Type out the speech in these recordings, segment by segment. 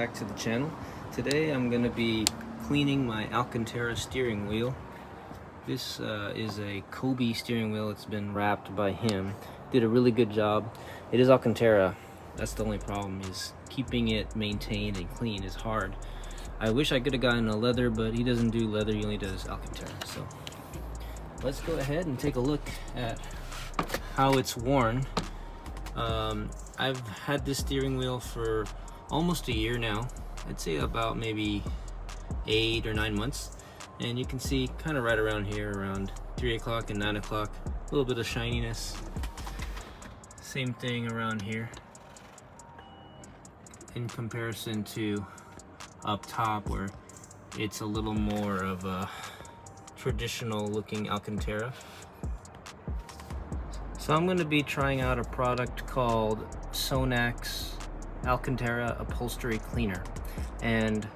back to the channel. Today I'm going to be cleaning my Alcantara steering wheel. This is a Kobe steering wheel. It's been wrapped by him. Did a really good job. It is Alcantara. That's the only problem, is keeping it maintained and clean is hard. I wish I could have gotten a leather, but he doesn't do leather, he only does Alcantara. So let's go ahead and take a look at how it's worn. I've had this steering wheel for almost a year now. I'd say about maybe 8 or 9 months. And you can see kind of right around here, around 3 o'clock and 9 o'clock, a little bit of shininess. Same thing around here in comparison to up top, where it's a little more of a traditional looking Alcantara. So I'm going to be trying out a product called Sonax Alcantara Upholstery Cleaner, and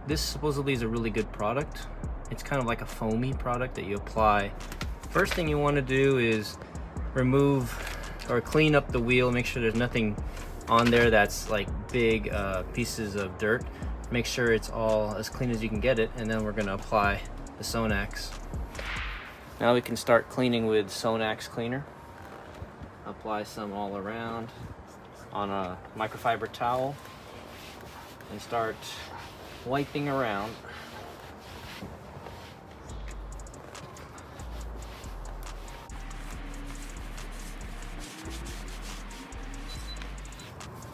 this supposedly is a really good product. It's kind of like a foamy product that you apply. First thing you want to do is remove or clean up the wheel. Make sure there's nothing on there that's like big pieces of dirt. Make sure it's all as clean as you can get it, and then we're going to apply the Sonax. Now we can start cleaning with Sonax cleaner. Apply some all around on a microfiber towel and start wiping around.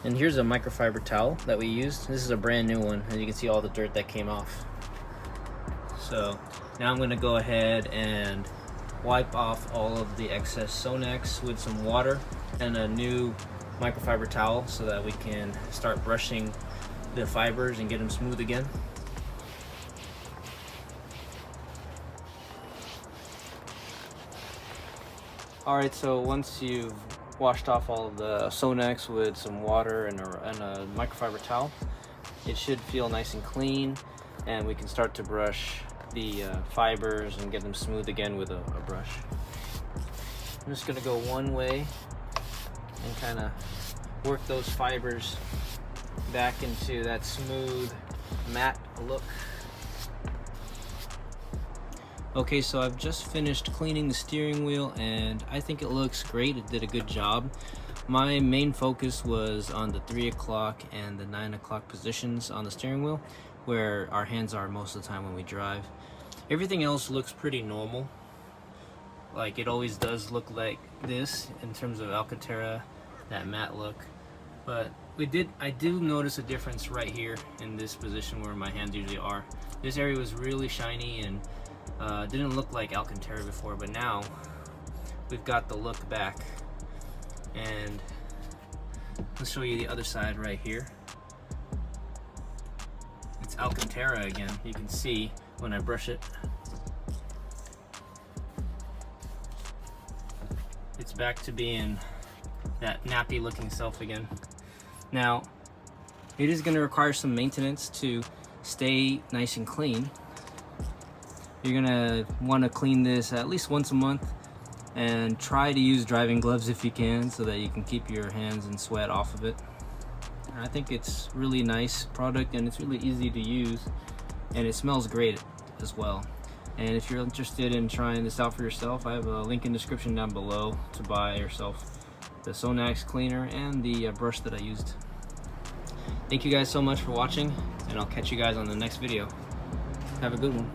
And here's a microfiber towel that we used. This is a brand new one, and you can see all the dirt that came off. So now I'm going to go ahead and wipe off all of the excess Sonax with some water and a new microfiber towel so that we can start brushing the fibers and get them smooth again. Alright, so once you've washed off all of the Sonax with some water and a microfiber towel, it should feel nice and clean, and we can start to brush the fibers and get them smooth again with a brush. I'm just going to go one way and kind of work those fibers back into that smooth matte look. Okay, so I've just finished cleaning the steering wheel, and I think it looks great. It did a good job. My main focus was on the 3 o'clock and the 9 o'clock positions on the steering wheel, where our hands are most of the time when we drive. Everything else looks pretty normal. Like it always does look like this in terms of Alcantara, that matte look. But I do notice a difference right here in this position where my hands usually are. This area was really shiny and didn't look like Alcantara before, but now we've got the look back. And let's show you the other side right here. It's Alcantara again. You can see when I brush it, it's back to being that nappy looking self again. Now it is going to require some maintenance to stay nice and clean. You're going to want to clean this at least once a month, and try to use driving gloves if you can, so that you can keep your hands and sweat off of it. And I think it's really nice product, and it's really easy to use, and it smells great as well. And if you're interested in trying this out for yourself, I have a link in the description down below to buy yourself the Sonax cleaner and the brush that I used. Thank you guys so much for watching, and I'll catch you guys on the next video. Have a good one.